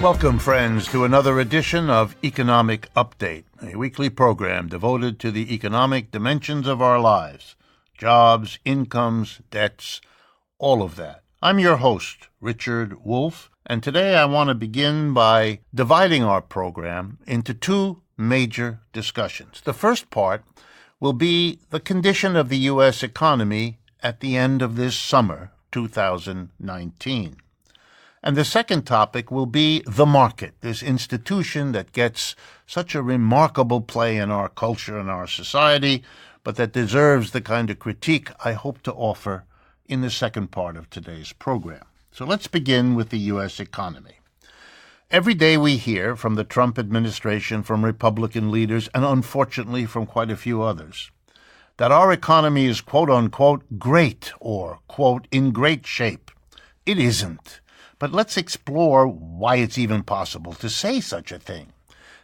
Welcome, friends, to another edition of Economic Update, a weekly program devoted to the economic dimensions of our lives, jobs, incomes, debts, all of that. I'm your host, Richard Wolff, and today I want to begin by dividing our program into two major discussions. The first part will be the condition of the U.S. economy at the end of this summer, 2019. And the second topic will be the market, this institution that gets such a remarkable play in our culture and our society, but that deserves the kind of critique I hope to offer in the second part of today's program. So let's begin with the U.S. economy. Every day we hear from the Trump administration, from Republican leaders, and unfortunately from quite a few others, that our economy is quote-unquote great or, quote, in great shape. It isn't. But let's explore why it's even possible to say such a thing.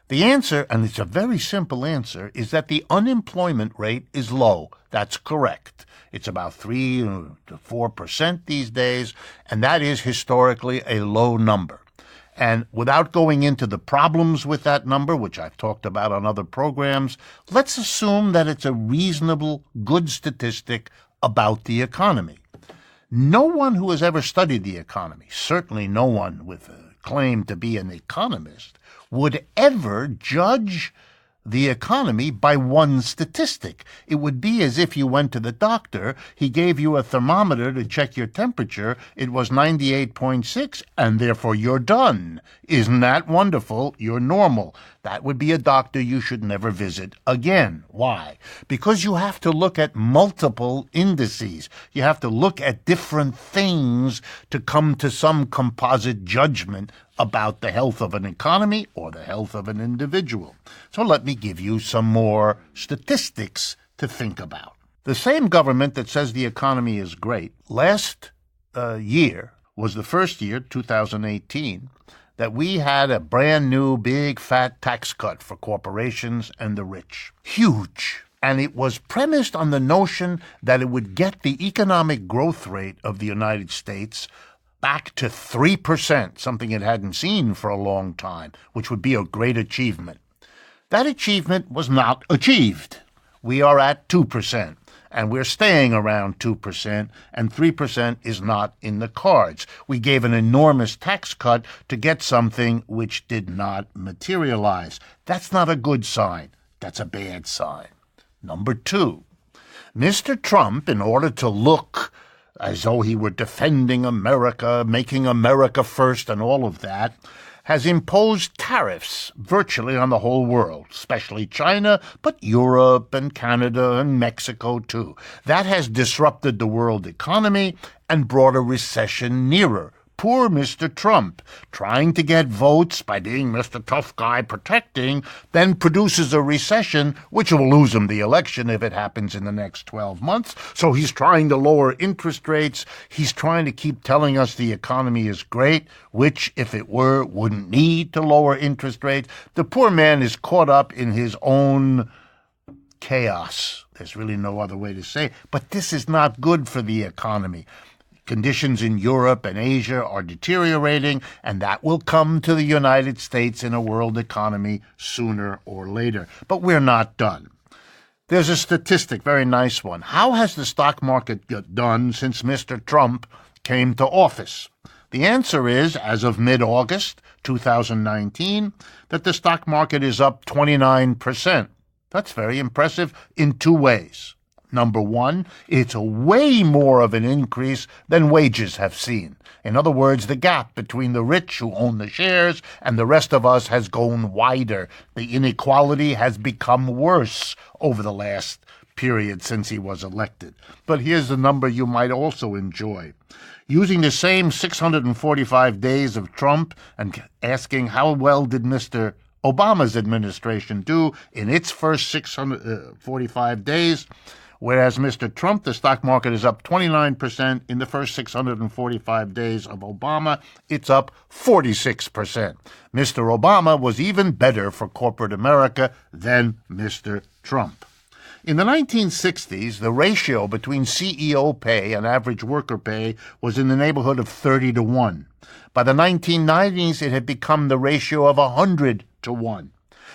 The answer, and it's a very simple answer, is that the unemployment rate is low. That's correct. It's about 3 to 4% these days, and that is historically a low number. And without going into the problems with that number, which I've talked about on other programs, let's assume that it's a reasonable, good statistic about the economy. No one who has ever studied the economy, certainly no one with a claim to be an economist, would ever judge the economy by one statistic. It would be as if you went to the doctor, he gave you a thermometer to check your temperature, it was 98.6, and therefore you're done. Isn't that wonderful? You're normal. That would be a doctor you should never visit again. Why? Because you have to look at multiple indices. You have to look at different things to come to some composite judgment about the health of an economy or the health of an individual. So let me give you some more statistics to think about. The same government that says the economy is great, last year was the first year, 2018, that we had a brand new big fat tax cut for corporations and the rich. Huge. And it was premised on the notion that it would get the economic growth rate of the United States back to 3%, something it hadn't seen for a long time, which would be a great achievement. That achievement was not achieved. We are at 2%, and we're staying around 2%, and 3% is not in the cards. We gave an enormous tax cut to get something which did not materialize. That's not a good sign. That's a bad sign. Number two, Mr. Trump, in order to look as though he were defending America, making America first and all of that, has imposed tariffs virtually on the whole world, especially China, but Europe and Canada and Mexico too. That has disrupted the world economy and brought a recession nearer. Poor Mr. Trump, trying to get votes by being Mr. Tough Guy protecting, then produces a recession which will lose him the election if it happens in the next 12 months. So he's trying to lower interest rates. He's trying to keep telling us the economy is great, which, if it were, wouldn't need to lower interest rates. The poor man is caught up in his own chaos. There's really no other way to say it. But this is not good for the economy. Conditions in Europe and Asia are deteriorating, and that will come to the United States in a world economy sooner or later. But we're not done. There's a statistic, very nice one. How has the stock market done since Mr. Trump came to office? The answer is, as of mid-August 2019, that the stock market is up 29%. That's very impressive in two ways. Number one, it's a way more of an increase than wages have seen. In other words, the gap between the rich who own the shares and the rest of us has gone wider. The inequality has become worse over the last period since he was elected. But here's the number you might also enjoy. Using the same 645 days of Trump and asking how well did Mr. Obama's administration do in its first 645 days, whereas Mr. Trump, the stock market is up 29%. In the first 645 days of Obama, it's up 46%. Mr. Obama was even better for corporate America than Mr. Trump. In the 1960s, the ratio between CEO pay and average worker pay was in the neighborhood of 30 to 1. By the 1990s, it had become the ratio of 100 to 1.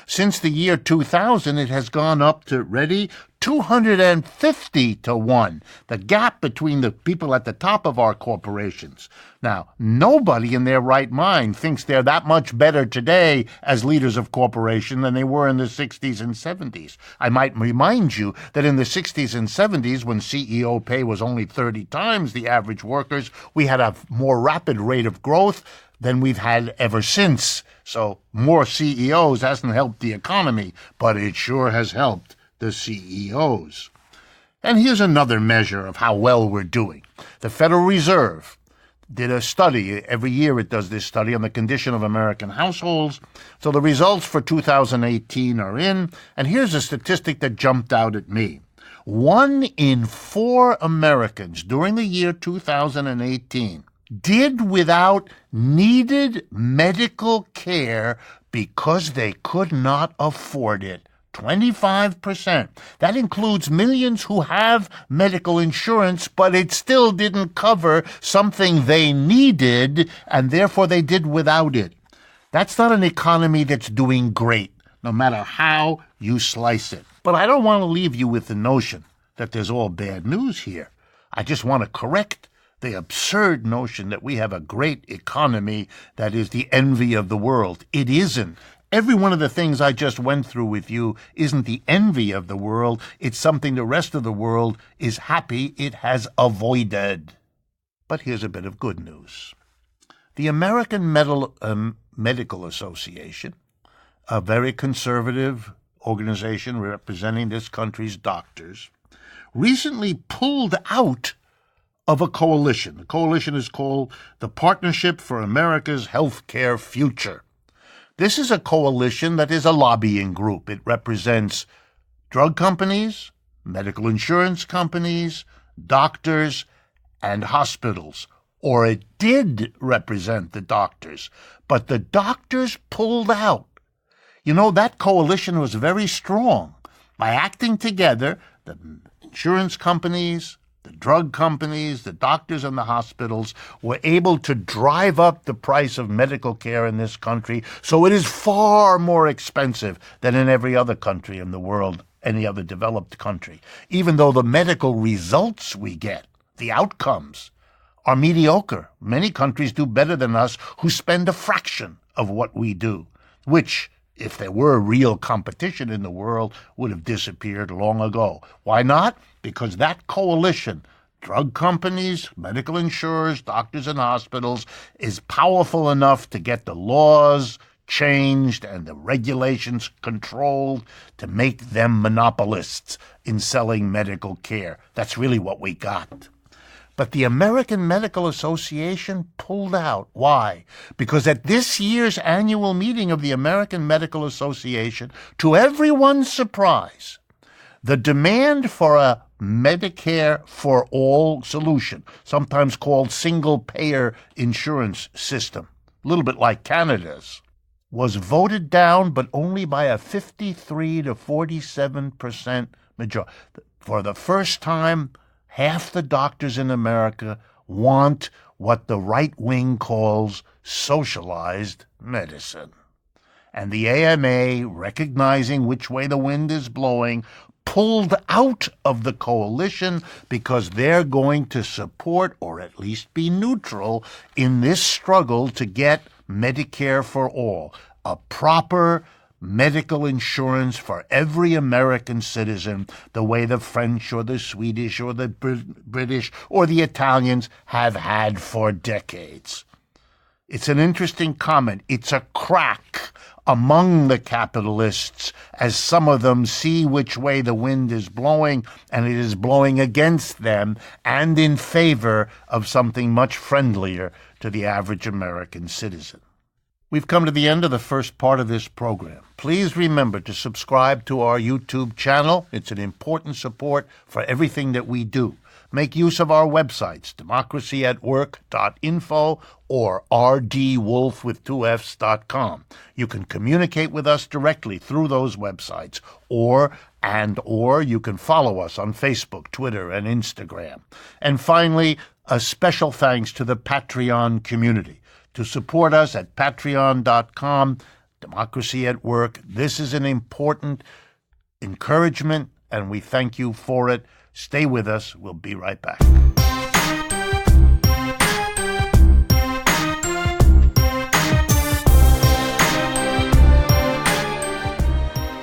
Since the year 2000, it has gone up to, ready, 250 to 1, the gap between the people at the top of our corporations. Now, nobody in their right mind thinks they're that much better today as leaders of corporation than they were in the 60s and 70s. I might remind you that in the 60s and 70s, when CEO pay was only 30 times the average workers, we had a more rapid rate of growth than we've had ever since. So more CEOs hasn't helped the economy, but it sure has helped the CEOs. And here's another measure of how well we're doing. The Federal Reserve did a study. Every year it does this study on the condition of American households. So the results for 2018 are in, and here's a statistic that jumped out at me. 1 in 4 Americans during the year 2018 did without needed medical care because they could not afford it. 25%. That includes millions who have medical insurance, but it still didn't cover something they needed, and therefore they did without it. That's not an economy that's doing great, no matter how you slice it. But I don't want to leave you with the notion that there's all bad news here. I just want to correct the absurd notion that we have a great economy that is the envy of the world. It isn't. Every one of the things I just went through with you isn't the envy of the world. It's something the rest of the world is happy it has avoided. But here's a bit of good news. The American Medical Association, a very conservative organization representing this country's doctors, recently pulled out of a coalition. The coalition is called the Partnership for America's Healthcare Future. This is a coalition that is a lobbying group. It represents drug companies, medical insurance companies, doctors, and hospitals. Or it did represent the doctors, but the doctors pulled out. You know, that coalition was very strong. By acting together, the insurance companies, the drug companies, the doctors, and the hospitals were able to drive up the price of medical care in this country, so it is far more expensive than in every other country in the world, any other developed country, even though the medical results we get, the outcomes, are mediocre. Many countries do better than us who spend a fraction of what we do, which, if there were real competition in the world, would have disappeared long ago. Why not? Because that coalition, drug companies, medical insurers, doctors, and hospitals, is powerful enough to get the laws changed and the regulations controlled to make them monopolists in selling medical care. That's really what we got. But the American Medical Association pulled out. Why? Because at this year's annual meeting of the American Medical Association, to everyone's surprise, the demand for a Medicare for all solution, sometimes called single-payer insurance system, a little bit like Canada's, was voted down, but only by a 53 to 47% majority. For the first time, half the doctors in America want what the right wing calls socialized medicine. And the AMA, recognizing which way the wind is blowing, pulled out of the coalition because they're going to support, or at least be neutral, in this struggle to get Medicare for all, a proper medical insurance for every American citizen, the way the French or the Swedish or the British or the Italians have had for decades. It's an interesting comment. It's a crack among the capitalists as some of them see which way the wind is blowing, and it is blowing against them and in favor of something much friendlier to the average American citizen. We've come to the end of the first part of this program. Please remember to subscribe to our YouTube channel. It's an important support for everything that we do. make use of our websites, democracyatwork.info or rdwolf.com. You can communicate with us directly through those websites, or you can follow us on Facebook, Twitter, and Instagram. And finally, a special thanks to the Patreon community. To support us at patreon.com, Democracy at Work. This is an important encouragement, and we thank you for it. Stay with us. We'll be right back.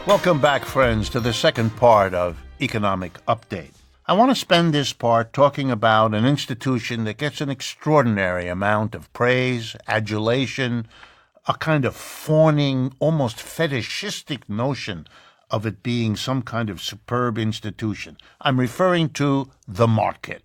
Welcome back, friends, to the second part of Economic Update. I want to spend this part talking about an institution that gets an extraordinary amount of praise, adulation, a kind of fawning, almost fetishistic notion of it being some kind of superb institution. I'm referring to the market.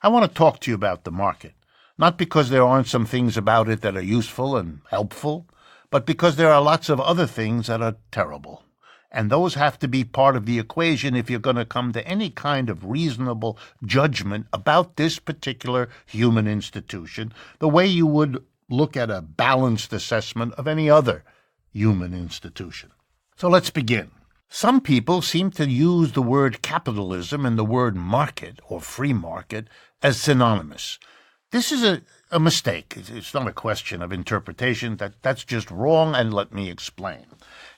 I want to talk to you about the market, not because there aren't some things about it that are useful and helpful, but because there are lots of other things that are terrible. And those have to be part of the equation if you're going to come to any kind of reasonable judgment about this particular human institution, the way you would look at a balanced assessment of any other human institution. So let's begin. Some people seem to use the word capitalism and the word market or free market as synonymous. This is a mistake. It's not a question of interpretation. That's just wrong, and let me explain.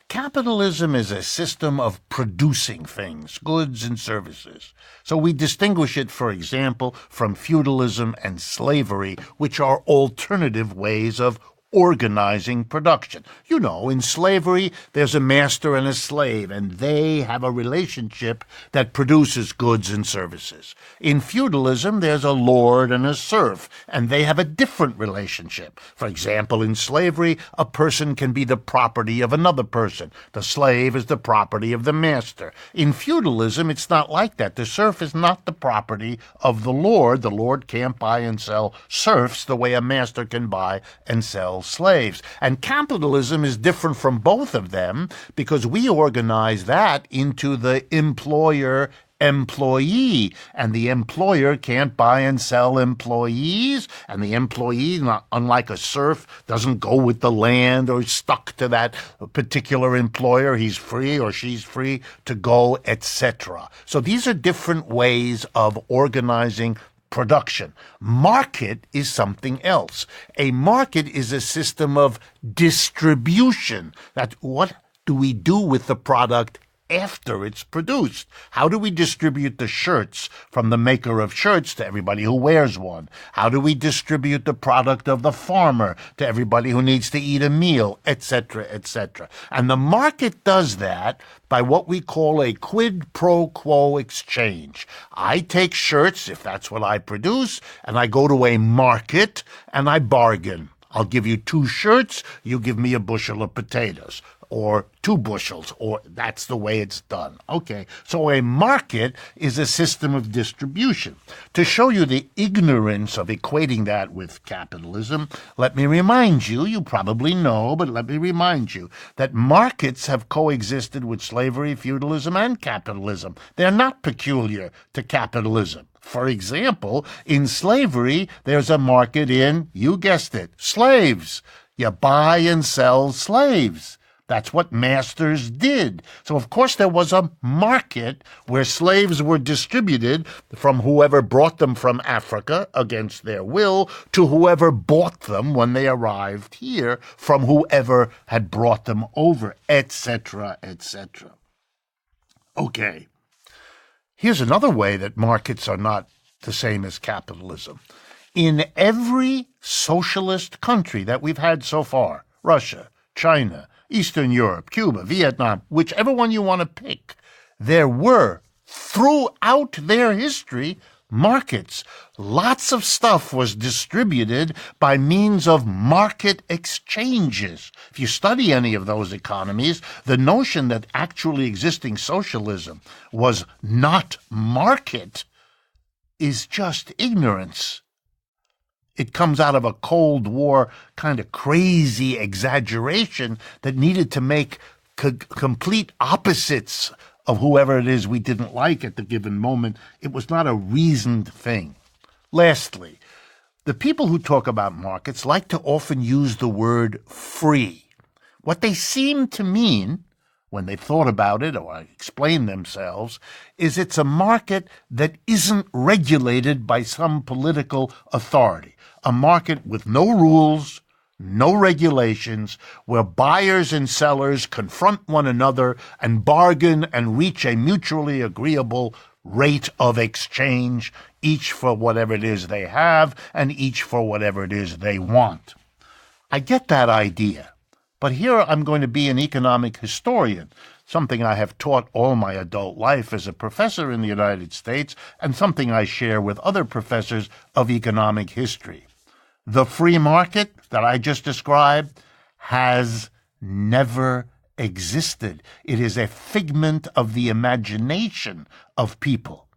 Capitalism is a system of producing things, goods and services. So we distinguish it, for example, from feudalism and slavery, which are alternative ways of organizing production. You know, in slavery, there's a master and a slave, and they have a relationship that produces goods and services. In feudalism, there's a lord and a serf, and they have a different relationship. For example, in slavery, a person can be the property of another person. The slave is the property of the master. In feudalism, it's not like that. The serf is not the property of the lord. The lord can't buy and sell serfs the way a master can buy and sell slaves. And capitalism is different from both of them because we organize that into the employer-employee, and the employer can't buy and sell employees, and the employee, unlike a serf, doesn't go with the land or stuck to that particular employer. He's free or she's free to go, etc. So these are different ways of organizing production. Market is something else. A market is a system of distribution. That's what do we do with the product after it's produced? How do we distribute the shirts from the maker of shirts to everybody who wears one? How do we distribute the product of the farmer to everybody who needs to eat a meal, etc., etc.? And the market does that by what we call a quid pro quo exchange. I take shirts, if that's what I produce, and I go to a market and I bargain. I'll give you 2 shirts, you give me a bushel of potatoes, or 2 bushels, or that's the way it's done. Okay, so a market is a system of distribution. To show you the ignorance of equating that with capitalism, let me remind you, you probably know, but let me remind you, that markets have coexisted with slavery, feudalism, and capitalism. They're not peculiar to capitalism. For example, in slavery, there's a market in, you guessed it, slaves. You buy and sell slaves. That's what masters did. So, of course, there was a market where slaves were distributed from whoever brought them from Africa against their will to whoever bought them when they arrived here from whoever had brought them over, etc., etc. Okay. Here's another way that markets are not the same as capitalism. In every socialist country that we've had so far, Russia, China, Eastern Europe, Cuba, Vietnam, whichever one you want to pick, there were, throughout their history, markets. Lots of stuff was distributed by means of market exchanges. If you study any of those economies, the notion that actually existing socialism was not market is just ignorance. It comes out of a Cold War kind of crazy exaggeration that needed to make complete opposites of whoever it is we didn't like at the given moment. It was not a reasoned thing. Lastly, the people who talk about markets like to often use the word free. What they seem to mean, when they've thought about it or explain themselves, is it's a market that isn't regulated by some political authority. A market with no rules, no regulations, where buyers and sellers confront one another and bargain and reach a mutually agreeable rate of exchange, each for whatever it is they have and each for whatever it is they want. I get that idea, but here I'm going to be an economic historian, something I have taught all my adult life as a professor in the United States and something I share with other professors of economic history. The free market that I just described has never existed. It is a figment of the imagination of people.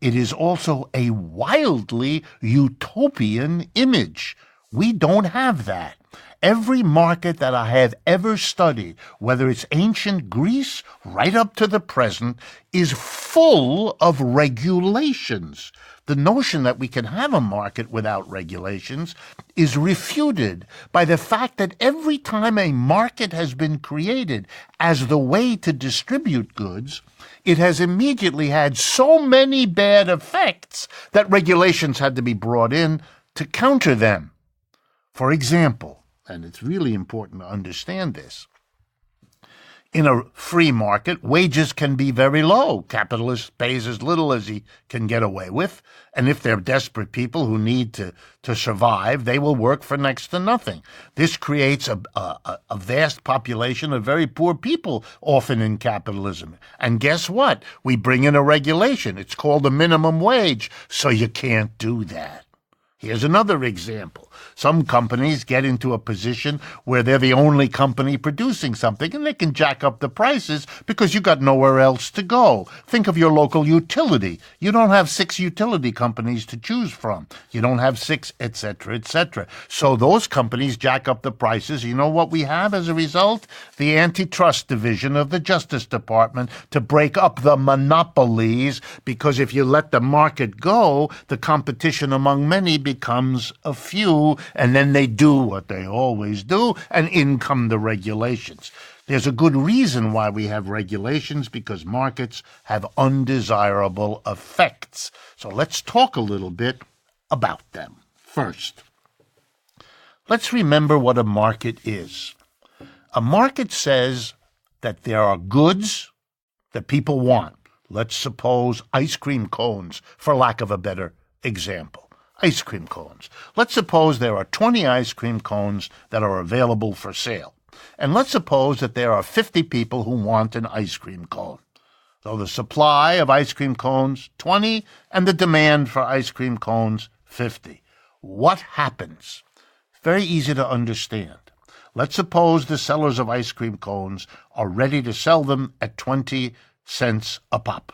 It is also a wildly utopian image. We don't have that. Every market that I have ever studied, whether it's ancient Greece right up to the present, is full of regulations. The notion that we can have a market without regulations is refuted by the fact that every time a market has been created as the way to distribute goods, it has immediately had so many bad effects that regulations had to be brought in to counter them. For example, and it's really important to understand this, in a free market, wages can be very low. Capitalist pays as little as he can get away with, and if they're desperate people who need to survive, they will work for next to nothing. This creates a vast population of very poor people, often in capitalism. And guess what? We bring in a regulation. It's called a minimum wage, so you can't do that. Here's another example. Some companies get into a position where they're the only company producing something, and they can jack up the prices because you've got nowhere else to go. Think of your local utility. You don't have 6 utility companies to choose from. You don't have 6, etc., etc. So those companies jack up the prices. You know what we have as a result? The antitrust division of the Justice Department to break up the monopolies, because if you let the market go, the competition among many becomes a few, and then they do what they always do, and in come the regulations. There's a good reason why we have regulations, because markets have undesirable effects. So let's talk a little bit about them. First, let's remember what a market is. A market says that there are goods that people want. Let's suppose ice cream cones, for lack of a better example. Ice cream cones. Let's suppose there are 20 ice cream cones that are available for sale. And let's suppose that there are 50 people who want an ice cream cone. So the supply of ice cream cones, 20, and the demand for ice cream cones, 50. What happens? Very easy to understand. Let's suppose the sellers of ice cream cones are ready to sell them at 20 cents a pop.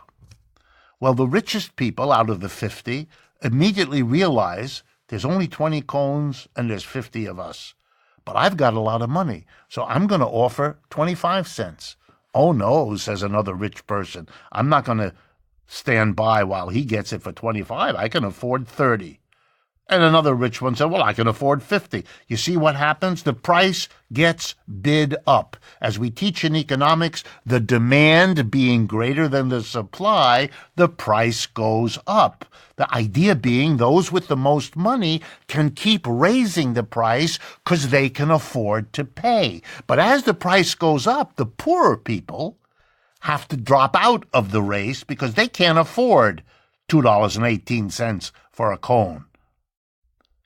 Well, the richest people out of the 50 immediately realize there's only 20 cones and there's 50 of us. But I've got a lot of money, so I'm going to offer 25 cents. Oh no, says another rich person. I'm not going to stand by while he gets it for 25. I can afford 30. And another rich one said, well, I can afford 50. You see what happens? The price gets bid up. As we teach in economics, the demand being greater than the supply, the price goes up. The idea being those with the most money can keep raising the price because they can afford to pay. But as the price goes up, the poorer people have to drop out of the race because they can't afford $2.18 for a cone.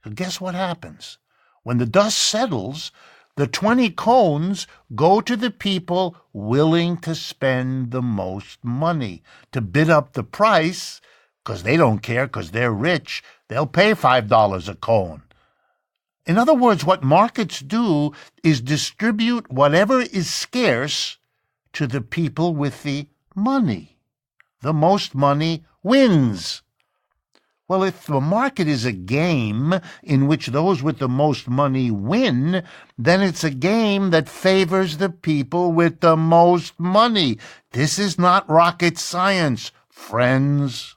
So guess what happens? When the dust settles, the 20 cones go to the people willing to spend the most money to bid up the price, because they don't care, because they're rich. They'll pay $5 a cone. In other words, what markets do is distribute whatever is scarce to the people with the money. The most money wins. Well, if the market is a game in which those with the most money win, then it's a game that favors the people with the most money. This is not rocket science, friends.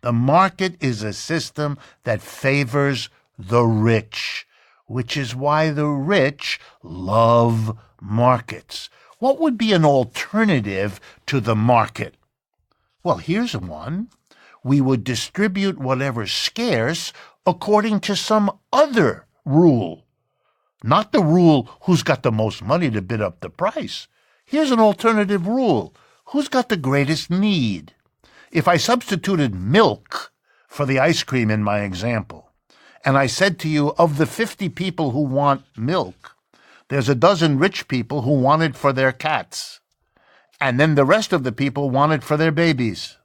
The market is a system that favors the rich, which is why the rich love markets. What would be an alternative to the market? Well, here's one. We would distribute whatever's scarce according to some other rule. Not the rule who's got the most money to bid up the price. Here's an alternative rule. Who's got the greatest need? If I substituted milk for the ice cream in my example, and I said to you, of the 50 people who want milk, there's a dozen rich people who want it for their cats, and then the rest of the people want it for their babies.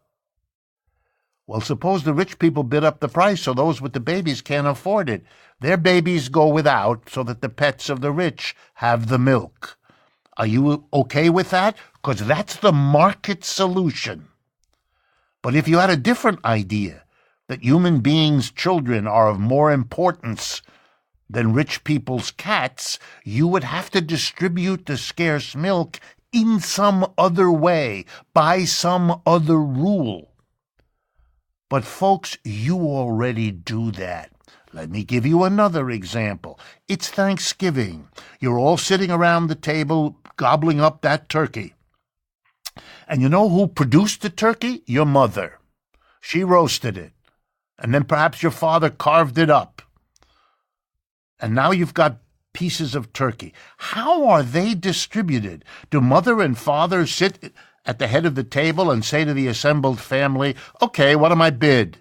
Well, suppose the rich people bid up the price so those with the babies can't afford it. Their babies go without so that the pets of the rich have the milk. Are you okay with that? Because that's the market solution. But if you had a different idea, that human beings' children are of more importance than rich people's cats, you would have to distribute the scarce milk in some other way, by some other rule. But folks, you already do that. Let me give you another example. It's Thanksgiving. You're all sitting around the table gobbling up that turkey. And you know who produced the turkey? Your mother. She roasted it. And then perhaps your father carved it up. And now you've got pieces of turkey. How are they distributed? Do mother and father sit at the head of the table and say to the assembled family, okay, what am I bid?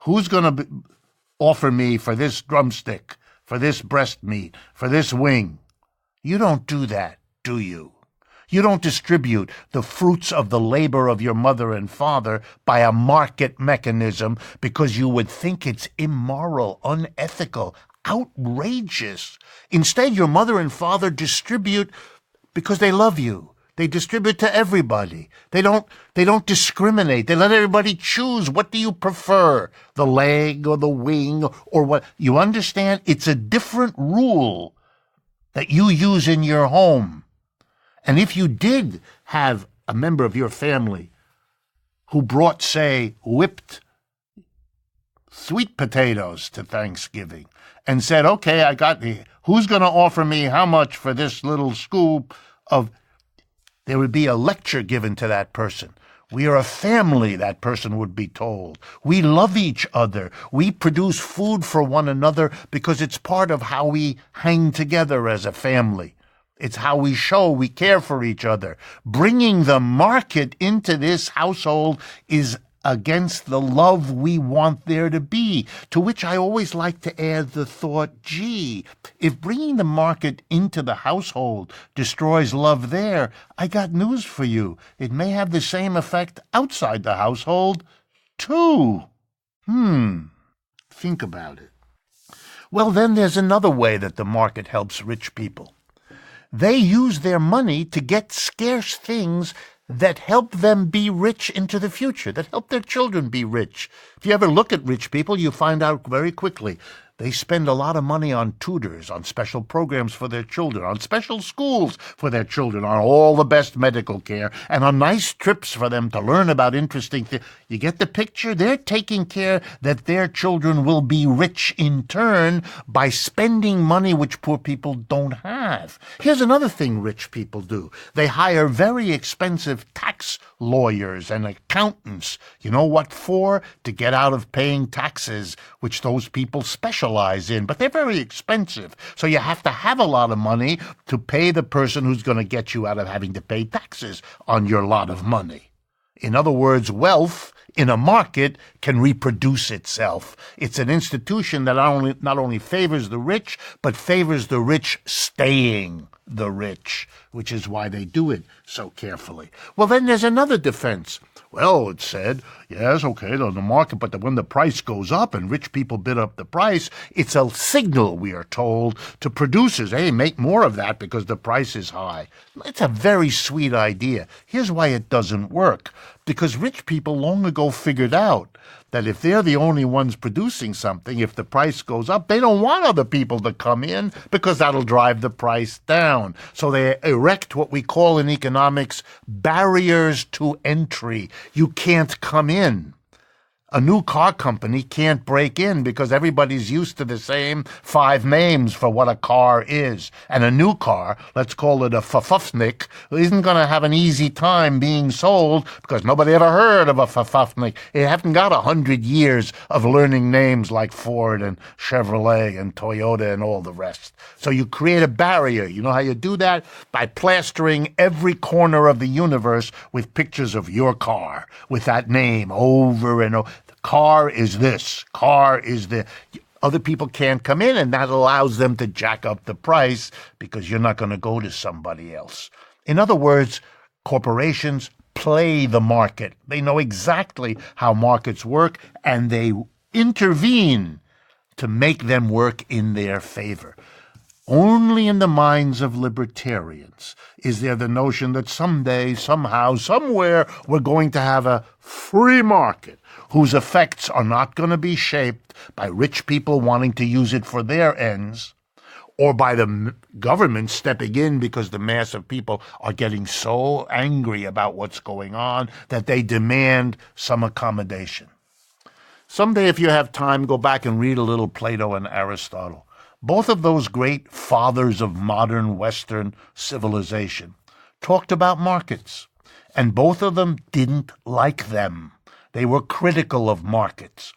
Who's going to offer me for this drumstick, for this breast meat, for this wing? You don't do that, do you? You don't distribute the fruits of the labor of your mother and father by a market mechanism because you would think it's immoral, unethical, outrageous. Instead, your mother and father distribute because they love you. They distribute to everybody. They don't discriminate. They let everybody choose. What do you prefer? The leg or the wing or what? You understand? It's a different rule that you use in your home. And if you did have a member of your family who brought, say, whipped sweet potatoes to Thanksgiving and said, okay, who's going to offer me how much for this little scoop of... There would be a lecture given to that person. We are a family, that person would be told. We love each other. We produce food for one another because it's part of how we hang together as a family. It's how we show we care for each other. Bringing the market into this household is against the love we want there to be, to which I always like to add the thought, gee, if bringing the market into the household destroys love there, I got news for you. It may have the same effect outside the household, too. Think about it. Well, then there's another way that the market helps rich people. They use their money to get scarce things that help them be rich into the future, that help their children be rich. If you ever look at rich people, you find out very quickly they spend a lot of money on tutors, on special programs for their children, on special schools for their children, on all the best medical care, and on nice trips for them to learn about interesting things. You get the picture? They're taking care that their children will be rich in turn by spending money which poor people don't have. Here's another thing rich people do. They hire very expensive tax lawyers and accountants. You know what for? To get out of paying taxes, which those people specialize in. But they're very expensive. So you have to have a lot of money to pay the person who's going to get you out of having to pay taxes on your lot of money. In other words, wealth in a market can reproduce itself. It's an institution that not only favors the rich, but favors the rich staying the rich, which is why they do it so carefully. Well, then there's another defense. Well, it said, Yes, okay, the market, but when the price goes up and rich people bid up the price, it's a signal, we are told, to producers, hey, make more of that because the price is high. It's a very sweet idea. Here's why it doesn't work. Because rich people long ago figured out that if they're the only ones producing something, if the price goes up, they don't want other people to come in because that'll drive the price down. So they erect what we call in economics barriers to entry. You can't come in. A new car company can't break in because everybody's used to the same 5 names for what a car is. And a new car, let's call it a Fafufnik, isn't going to have an easy time being sold because nobody ever heard of a Fafufnik. It hasn't got 100 years of learning names like Ford and Chevrolet and Toyota and all the rest. So you create a barrier. You know how you do that? By plastering every corner of the universe with pictures of your car, with that name over and over. Car is this, car is the. Other people can't come in, and that allows them to jack up the price because you're not going to go to somebody else. In other words, corporations play the market. They know exactly how markets work, and they intervene to make them work in their favor. Only in the minds of libertarians is there the notion that someday, somehow, somewhere, we're going to have a free market whose effects are not going to be shaped by rich people wanting to use it for their ends or by the government stepping in because the mass of people are getting so angry about what's going on that they demand some accommodation. Someday, if you have time, go back and read a little Plato and Aristotle. Both of those great fathers of modern Western civilization talked about markets, and both of them didn't like them. They were critical of markets.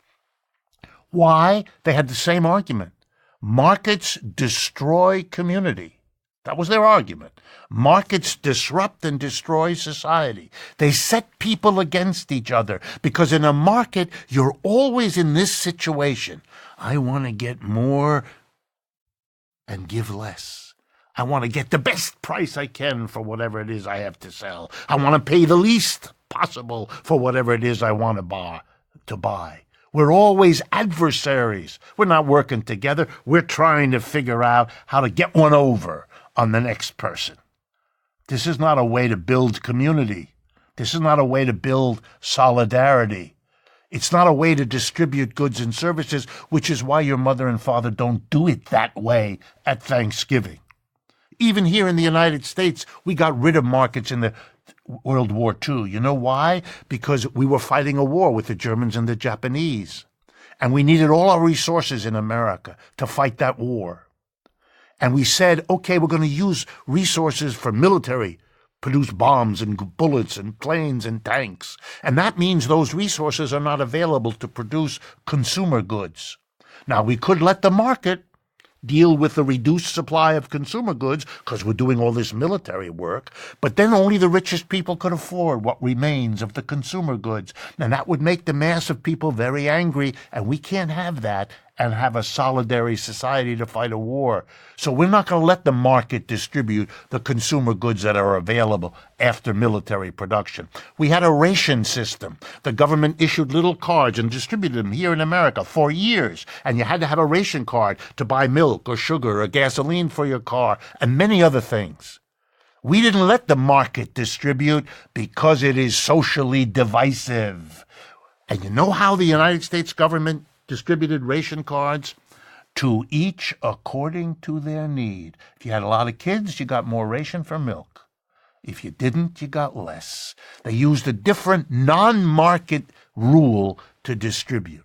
Why? They had the same argument. Markets destroy community. That was their argument. Markets disrupt and destroy society. They set people against each other because in a market, you're always in this situation. I want to get more and give less. I want to get the best price I can for whatever it is I have to sell. I want to pay the least possible for whatever it is I want to buy. We're always adversaries. We're not working together. We're trying to figure out how to get one over on the next person. This is not a way to build community. This is not a way to build solidarity. It's not a way to distribute goods and services, which is why your mother and father don't do it that way at Thanksgiving. Even here in the United States, we got rid of markets in the World War II. You know why? Because we were fighting a war with the Germans and the Japanese. And we needed all our resources in America to fight that war. And we said, okay, we're going to use resources for military, produce bombs and bullets and planes and tanks. And that means those resources are not available to produce consumer goods. Now, we could let the market deal with the reduced supply of consumer goods because we're doing all this military work, but then only the richest people could afford what remains of the consumer goods. And that would make the mass of people very angry, and we can't have that and have a solidary society to fight a war. So we're not going to let the market distribute the consumer goods that are available after military production. We had a ration system. The government issued little cards and distributed them here in America for years. And you had to have a ration card to buy milk or sugar or gasoline for your car and many other things. We didn't let the market distribute because it is socially divisive. And you know how the United States government distributed ration cards? To each according to their need. If you had a lot of kids, you got more ration for milk. If you didn't, you got less. They used a different non-market rule to distribute.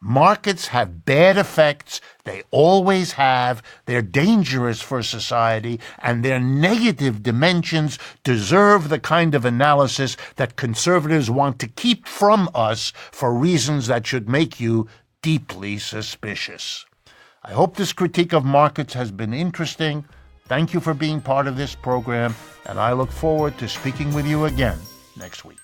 Markets have bad effects. They always have. They're dangerous for society, and their negative dimensions deserve the kind of analysis that conservatives want to keep from us for reasons that should make you deeply suspicious. I hope this critique of markets has been interesting. Thank you for being part of this program, and I look forward to speaking with you again next week.